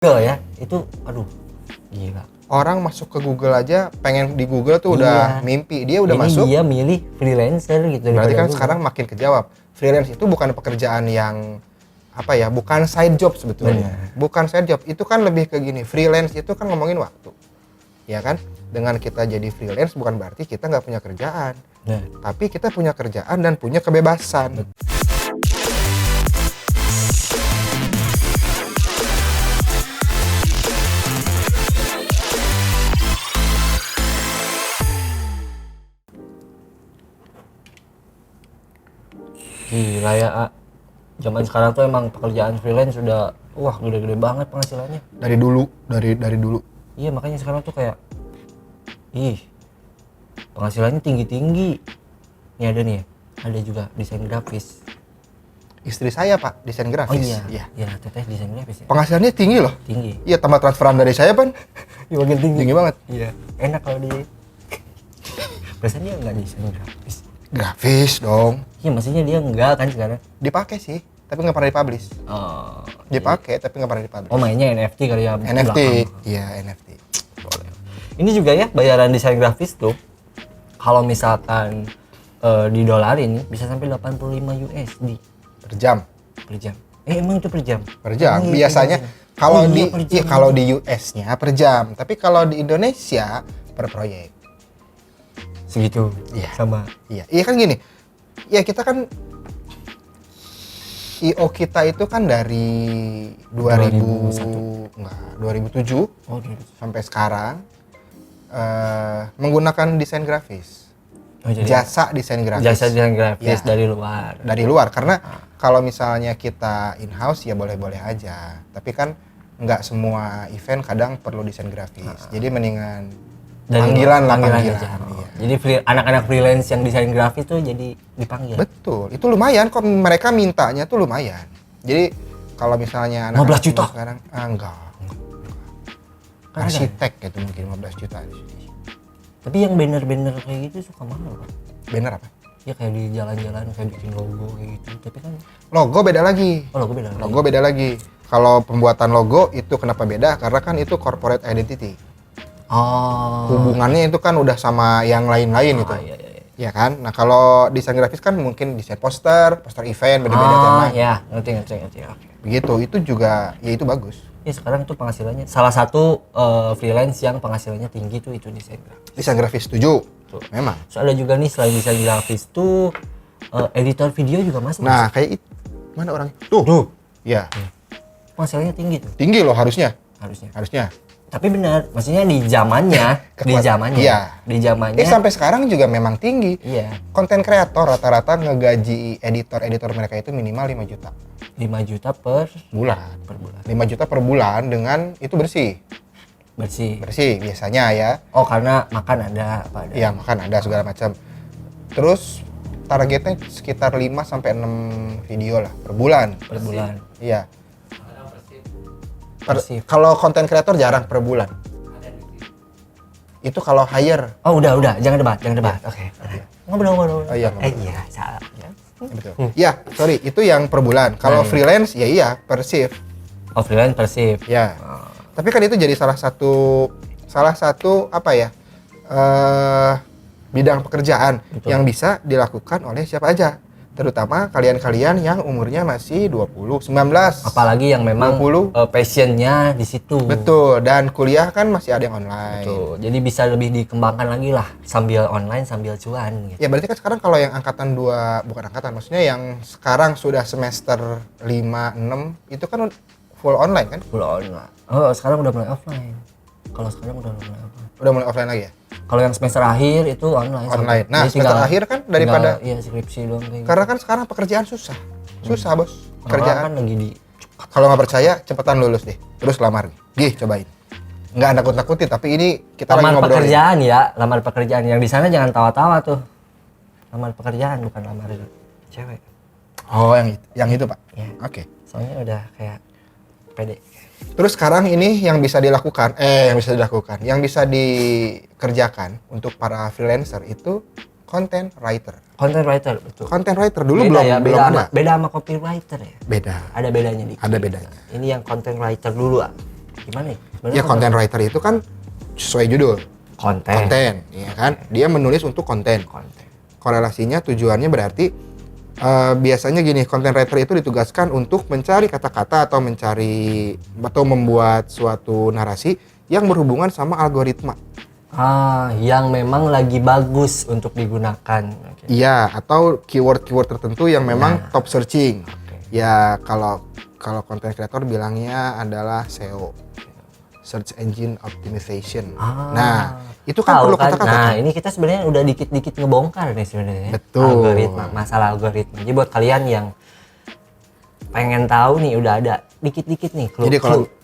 Google ya, itu aduh gila. Orang masuk ke Google aja pengen di Google tuh udah mimpi. Dia udah ini masuk. Dia milih freelancer gitu. Berarti kan sekarang makin kejawab. Freelance itu bukan pekerjaan yang apa ya, bukan side job sebetulnya. Bukan side job, itu kan lebih ke gini. Freelance itu kan ngomongin waktu. Ya kan? Dengan kita jadi freelance bukan berarti kita nggak punya kerjaan. Tapi kita punya kerjaan dan punya kebebasan. Gila ya, zaman sekarang tuh emang pekerjaan freelance sudah gede-gede banget penghasilannya. Dari dulu. Iya, makanya sekarang tuh kayak penghasilannya tinggi-tinggi. Ini ada nih ya, ada juga desain grafis. Istri saya Pak, desain grafis. Oh iya, teteh desain grafis ya. Penghasilannya tinggi loh. Tinggi. Iya, tambah transferan dari saya Pan. Iya, makin tinggi. Tinggi banget. Iya, enak kalau di biasanya dia nggak desain grafis. Grafis dong. Iya, maksudnya dia enggak kan sekarang. Dipakai sih, tapi nggak pernah dipublish. Oh, Dipakai tapi nggak pernah dipublish. oh mainnya NFT kali ya. NFT, belakang. iya NFT. Boleh. Ini juga ya bayaran desain grafis tuh. Kalau misalkan didolarin bisa sampai 85 USD Per jam. per jam. Emang itu per jam? Per jam. Emang iya, Biasanya per jam. kalau Oh, di iya, per jam. kalau di US-nya per jam, tapi kalau di Indonesia per proyek. Segitu. Iya. Sama. Iya kan gini. Ya kita kan IO kita itu kan dari 2007 Oh, gitu. sampai sekarang menggunakan desain grafis. Oh, jadi Jasa desain grafis. jasa desain grafis Ya. dari luar. Dari luar, karena kalau misalnya kita in house ya boleh-boleh aja, tapi kan nggak semua event kadang perlu desain grafis, jadi mendingan Dari panggilan lah, panggilan panggilan. aja. Iya. Jadi anak-anak freelance yang desain grafis tuh jadi dipanggil. Betul, itu lumayan kok, mereka mintanya tuh lumayan. Jadi kalau misalnya 15 juta? sekarang enggak. Kan ada. Arsitek gitu mungkin 15 juta di sini. Tapi yang banner-banner kayak gitu suka mahal, Pak. Banner apa? Ya kayak di jalan-jalan kayak bikin logo kayak gitu. Tapi kan Logo beda lagi. logo beda. Logo beda lagi. Kalau pembuatan logo itu kenapa beda? Karena kan itu corporate identity. Oh. Hubungannya itu kan udah sama yang lain-lain itu. Iya. Ya kan? Nah, kalau desain grafis kan mungkin desain poster event, beda-beda tema. Ya, ngerti. Oke. Begitu, itu juga ya itu bagus. Ya sekarang tuh penghasilannya salah satu freelance yang penghasilannya tinggi tuh itu desain grafis. Desain grafis setuju. Tuh. Memang. So, ada juga nih selain desain grafis tuh editor video juga masuk. Nah, kayak itu. Mana orangnya? Tuh. Ya. Penghasilannya tinggi tuh Tinggi loh harusnya. harusnya. Tapi benar, maksudnya di zamannya, Iya. di zamannya. Sampai sekarang juga memang tinggi. Iya. Konten kreator rata-rata ngegaji editor mereka itu minimal 5 juta 5 juta per bulan. bulan. 5 juta per bulan dengan itu bersih biasanya ya. Oh, karena makan ada apa ada. Iya, makan ada segala macam. Terus targetnya sekitar 5 sampai 6 video lah per bulan. Iya. Persif. Kalau konten kreator jarang per bulan. Itu kalau hire. Oh, udah, jangan debat. Oke. Ngobrol. Oh, iya, ngobrol. Iya, salah. Ya. Betul. Ya, sorry, itu yang per bulan. Kalau freelance ya iya per shift. Oh, freelance persif. Ya. Tapi kan itu jadi salah satu apa ya? Bidang pekerjaan. Betul. Yang bisa dilakukan oleh siapa aja. Terutama kalian-kalian yang umurnya masih 20, 19. Apalagi yang memang 20. passionnya di situ. Betul, dan kuliah kan masih ada yang online. Betul. Jadi bisa lebih dikembangkan lagi lah sambil online sambil cuan gitu. Ya berarti kan sekarang kalau yang angkatan 2, bukan angkatan, maksudnya yang sekarang sudah semester 5, 6 itu kan full online kan? Full online. Oh, sekarang udah mulai offline. Kalau sekarang udah mulai offline. Udah mulai offline lagi ya? Kalau yang semester akhir itu online. Online. Nah, Jadi semester akhir kan daripada iya skripsi doang kayak karena kan sekarang pekerjaan susah. Susah, Bos. gitu. Pekerjaan. Kan lagi di Kalau nggak percaya, cepetan lulus deh. Terus lamar. Gih, cobain. Nggak nakut-nakutin, tapi ini kita lagi lamar ngobrolin. pekerjaan ya, lamar pekerjaan. Yang di sana jangan tawa-tawa tuh. Lamar pekerjaan bukan lamar cewek. Oh, yang itu, Pak. Ya. Oke. Soalnya udah kayak pede. Terus sekarang ini yang bisa dilakukan, yang bisa dikerjakan untuk para freelancer itu content writer. Content writer, betul. Content writer dulu beda belum ada. Beda sama copywriter ya. Beda. Ada bedanya dikit. Ada bedanya. Ini yang content writer dulu, Gimana nih? Ya content writer itu kan sesuai judul, konten, ya kan? Dia menulis untuk konten. Korelasinya tujuannya berarti biasanya gini, content writer itu ditugaskan untuk mencari kata-kata atau membuat suatu narasi yang berhubungan sama algoritma. Yang memang lagi bagus untuk digunakan. Iya, atau keyword-keyword tertentu yang memang top searching. Ya kalau content creator bilangnya adalah SEO, Search Engine Optimization. Nah, itu kan perlu kata-kata. Nah, ini kita sebenarnya udah dikit-dikit ngebongkar nih sebenarnya. Betul. Masalah algoritma. Jadi buat kalian yang pengen tahu nih, udah ada dikit-dikit nih clue. Jadi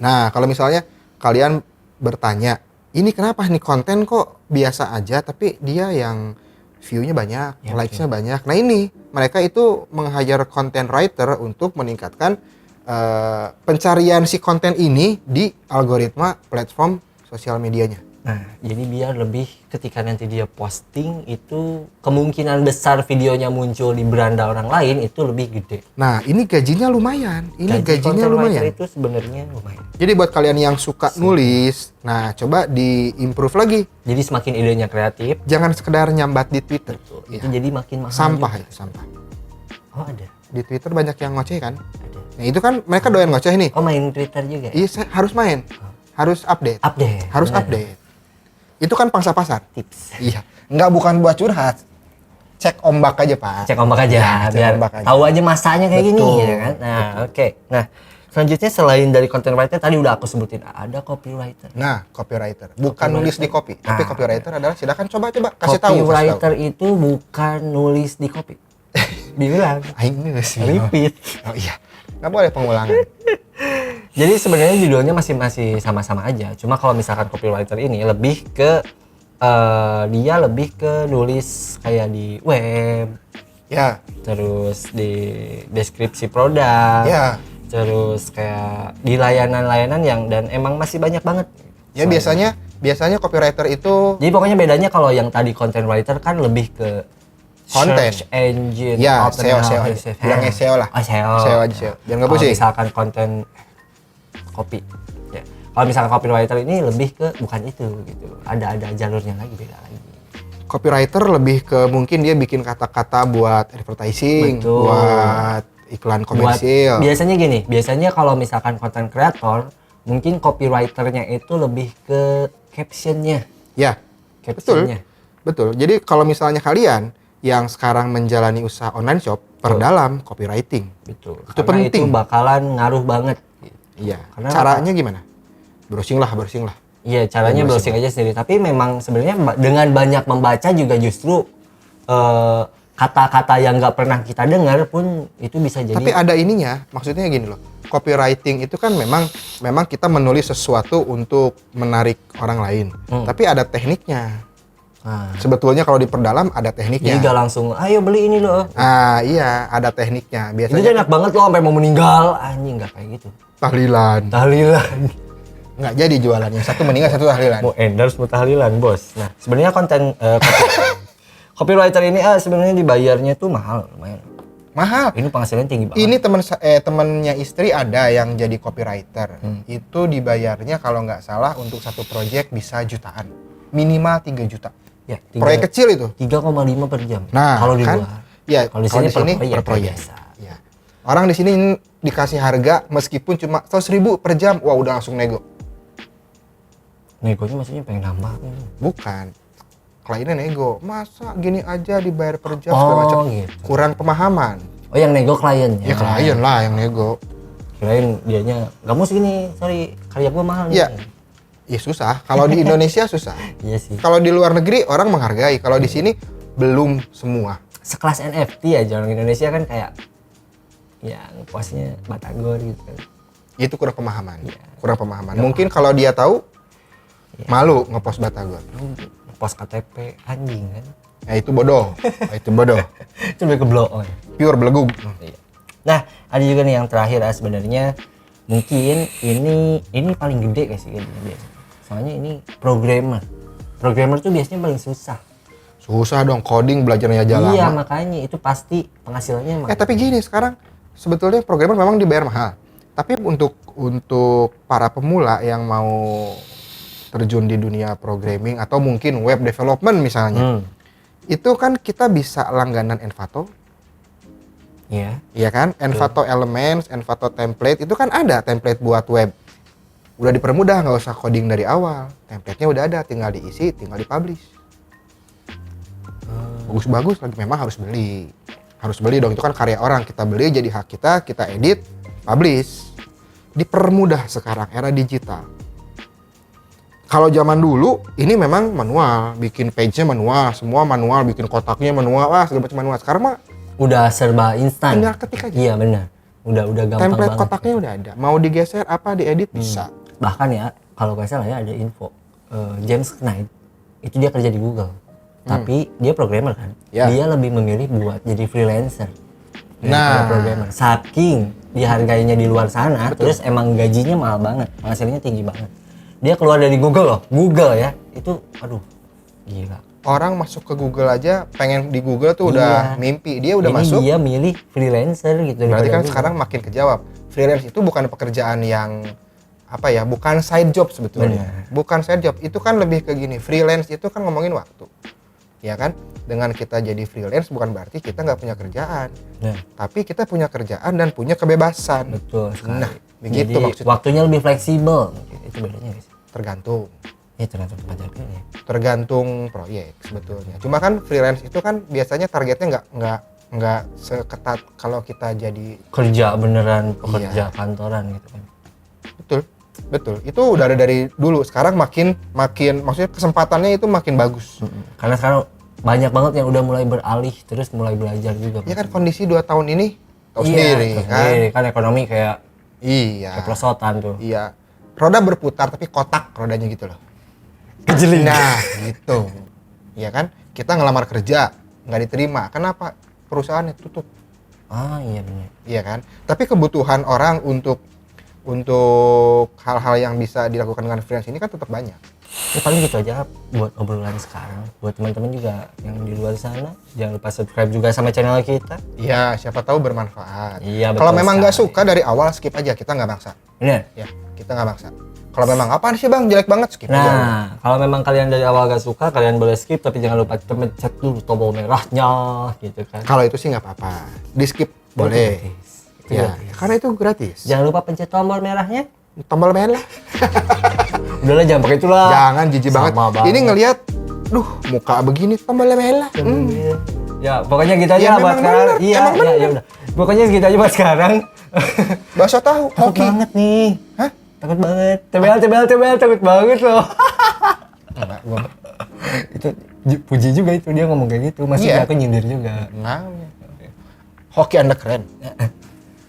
kalau misalnya kalian bertanya, ini kenapa nih konten kok biasa aja tapi dia yang view-nya banyak, likes-nya banyak. Nah ini mereka itu meng-hire content writer untuk meningkatkan pencarian si konten ini di algoritma platform sosial medianya. Nah, jadi biar lebih ketika nanti dia posting itu kemungkinan besar videonya muncul di beranda orang lain itu lebih gede. Nah, ini gajinya lumayan. Gajinya lumayan. Itu sebenarnya lumayan. Jadi buat kalian yang suka nulis, nah coba di-improve lagi. Jadi semakin idenya kreatif, jangan sekedar nyambat di Twitter. Itu jadi makin mahal. Sampah juga. Itu sampah. Oh, ada. Di Twitter banyak yang ngoceh kan? Ada. Nah, itu kan mereka doyan ngoceh nih. Oh, main Twitter juga. Iya, harus main. Harus update. Harus bener. Update. Itu kan pangsa pasar. Tips. Iya. Bukan buat curhat. Cek ombak aja, Pak. Cek ombak aja, biar tahu aja masanya kayak gini ya kan. Nah, oke. Nah, selanjutnya selain dari content writer tadi udah aku sebutin, ada copywriter. Nah, copywriter. Bukan nulis di copy, tapi copywriter adalah silakan coba kasih tahu. Copywriter itu bukan nulis di copy. Diulang. Repeat. Oh iya. Nggak boleh pengulangan. Jadi sebenarnya judulnya masih sama-sama aja. Cuma kalau misalkan copywriter ini lebih ke dia lebih ke nulis kayak di web. Ya. Terus di deskripsi produk. Ya. Terus kayak di layanan-layanan yang dan emang masih banyak banget. Ya biasanya copywriter itu. Jadi pokoknya bedanya kalau yang tadi content writer kan lebih ke konten, search engine, ya SEO aja. Bilangnya SEO lah. SEO aja SEO. Jangan nggak pusing. Misalkan konten copy, ya. Kalau misalkan copywriter ini lebih ke bukan itu gitu. Ada jalurnya lagi, beda lagi. Copywriter lebih ke mungkin dia bikin kata-kata buat advertising, buat iklan komersil. Biasanya kalau misalkan content creator, mungkin copywriternya itu lebih ke captionnya. Ya, captionnya. Betul. Jadi kalau misalnya kalian yang sekarang menjalani usaha online shop, perdalam copywriting. Betul. Itu penting. Itu bakalan ngaruh banget. Iya. Caranya gimana? Browsing lah. Iya, caranya browsing aja sendiri. Tapi memang sebenarnya dengan banyak membaca juga justru kata-kata yang nggak pernah kita dengar pun itu bisa jadi. Tapi ada ininya, maksudnya gini loh. Copywriting itu kan memang kita menulis sesuatu untuk menarik orang lain. Tapi ada tekniknya. Sebetulnya kalau diperdalam ada tekniknya. Jadi gak langsung, ayo beli ini loh. Iya, ada tekniknya. Biasanya itu enak banget loh sampai mau meninggal. Anjing, nggak kayak gitu. Tahlilan. Nggak jadi jualannya. Satu meninggal, satu tahlilan. Mau endorse, mau tahlilan, bos. Nah, sebenarnya konten copywriter ini sebenarnya dibayarnya tuh mahal, lumayan. Mahal. Ini penghasilannya tinggi banget. Ini temennya istri ada yang jadi copywriter. Itu dibayarnya kalau nggak salah untuk satu proyek bisa jutaan. Minimal 3 juta. Ya, proyek kecil itu. 3,5 per jam. Nah, kalau di kan, luar. Ya, kalau di sini per proyek. Biasa. Ya. Orang di sini dikasih harga meskipun cuma 100.000 per jam, wah udah langsung nego. Negonya maksudnya pengen nambah? Bukan. Kliennya nego. Masa gini aja dibayar per jam segala macam. Gitu. Kurang pemahaman. Oh, yang nego kliennya? Ya klien lah yang nego. Kirain dianya, nggak mau segini, sorry, karya gua mahal nih. Ya susah. Kalau di Indonesia susah. Iya sih. Kalau di luar negeri orang menghargai. Kalau di sini belum semua. Sekelas NFT aja orang Indonesia kan kayak ya ngepostnya Batagor gitu kan. Itu kurang pemahaman. Kurang pemahaman. Mungkin kalau dia tahu malu ngepost Batagor. Ngepost KTP anjing kan. Nah itu bodoh. Itu bodoh. Itu lebih ke blow on. Pure belegug. Nah, ada juga nih yang terakhir sebenarnya mungkin ini paling gede guys sih biasanya. Soalnya ini programmer. Programmer tuh biasanya paling susah. Susah dong, coding belajarnya aja lama. Iya, makanya itu pasti penghasilannya tapi gini, sekarang sebetulnya programmer memang dibayar mahal. Tapi untuk para pemula yang mau terjun di dunia programming atau mungkin web development misalnya, itu kan kita bisa langganan Envato, Iya. iya kan? Envato Elements, Envato Template, itu kan ada template buat web. Udah dipermudah, nggak usah coding dari awal. Template-nya udah ada, tinggal diisi, tinggal dipublish. Bagus-bagus lagi, memang harus beli. Harus beli dong, itu kan karya orang. Kita beli jadi hak kita, kita edit, publish. Dipermudah sekarang, era digital. Kalau zaman dulu, ini memang manual. Bikin page-nya manual, semua manual. Bikin kotaknya manual, wah segala macam manual. Sekarang mah Udah serba instan. tinggal ketik aja. Iya benar. Udah gampang Template banget. kotaknya udah ada. Mau digeser apa, diedit bisa. Bahkan ya, kalau nggak salah ya ada info. James Knight, itu dia kerja di Google. Tapi dia programmer kan. Ya. Dia lebih memilih buat jadi freelancer. Nah. Programmer. Saking dihargainya di luar sana, terus emang gajinya mahal banget. Penghasilannya tinggi banget. Dia keluar dari Google loh. Google ya. Itu aduh, gila. Orang masuk ke Google aja, pengen di Google tuh udah Iya. mimpi. Dia udah Ini masuk. dia milih freelancer gitu. Berarti daripada kan Google. sekarang makin kejawab. Freelance itu bukan pekerjaan yang apa ya, bukan side job sebetulnya. Benar. Bukan side job, itu kan lebih ke gini. Freelance itu kan ngomongin waktu. Ya kan? Dengan kita jadi freelance bukan berarti kita nggak punya kerjaan. Nah, Tapi kita punya kerjaan dan punya kebebasan. betul sekali. Nah, begitu Jadi, maksudnya. waktunya lebih fleksibel. Itu bedanya guys. Tergantung. Ya tergantung tempat kerjanya. Tergantung proyek sebetulnya. Cuma kan freelance itu kan biasanya targetnya nggak seketat kalau kita jadi. Kerja beneran Iya. pekerja kantoran gitu kan. Betul. Itu udah ada dari dulu. Sekarang makin maksudnya kesempatannya itu makin bagus. Karena sekarang banyak banget yang udah mulai beralih terus mulai belajar juga. Ya kan kondisi 2 tahun ini tahu Iya, sendiri tahu kan. sendiri. Kan ekonomi kayak Iya. kepelosotan tuh. Iya. Roda berputar tapi kotak rodanya gitu loh. Kejeling. Nah, gitu. Iya kan? Kita ngelamar kerja, nggak diterima. Kenapa? Perusahaannya tutup. Ah iya benar. Iya kan? Tapi kebutuhan orang untuk hal-hal yang bisa dilakukan dengan freelance ini kan tetap banyak. Ya paling gitu aja buat obrolan sekarang. Buat teman-teman juga yang di luar sana, jangan lupa subscribe juga sama channel kita. Iya, siapa tahu bermanfaat. Iya, betul Kalau memang nggak sekali. suka dari awal skip aja, kita nggak maksa. Benar. Ya, kita nggak maksa. Kalau memang apaan sih bang, jelek banget skip aja. Nah, kalau memang kalian dari awal gak suka, kalian boleh skip, tapi jangan lupa pencet dulu tombol merahnya, gitu kan. Kalau itu sih nggak apa-apa, di skip boleh. Gratis. Itu Ya, gratis. karena itu gratis. Jangan lupa pencet tombol merahnya. Tombol merah. Udahlah jangan pakai itulah. Jangan jijik banget. Sama banget. Ini ngelihat, duh muka begini tombol merah. Ya, pokoknya gitu aja Ya, lah buat memang sekarang. bener, Iya, emang ya udah. Pokoknya gitu aja buat sekarang. Bakso tahu, Takut hoki. banget nih. Hah? Takut banget. Tebel, takut banget loh. Enggak, gua Itu puji juga itu dia ngomong kayak gitu. Iya. Maksudnya aku nyindir juga. enggak. Hoki Anda keren.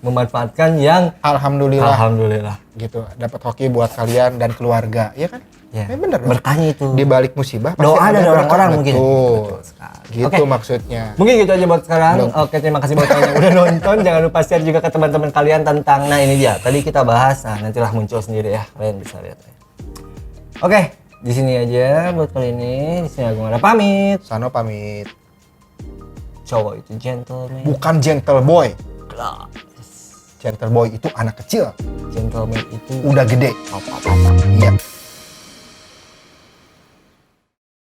Memanfaatkan yang Alhamdulillah. alhamdulillah. Gitu, dapat hoki buat kalian dan keluarga, ya kan? Ya. Bener dong. Berkahnya itu. Di balik musibah pasti Doa ada dari berkah. orang-orang mungkin. Betul. sekali. Gitu Oke. maksudnya. Mungkin gitu aja buat sekarang. Belum. Oke, terima kasih buat kalian yang udah nonton. Jangan lupa share juga ke teman-teman kalian tentang, nah ini dia. Tadi kita bahas, nah nantilah muncul sendiri ya. Kalian bisa lihat ya. Oke, di sini aja buat kali ini. Di sini aku ada pamit. Sano pamit. Cowok itu gentleman. Bukan gentle boy. Class. Gentle boy itu anak kecil, Gentleman itu udah gede. apa-apa. Iya.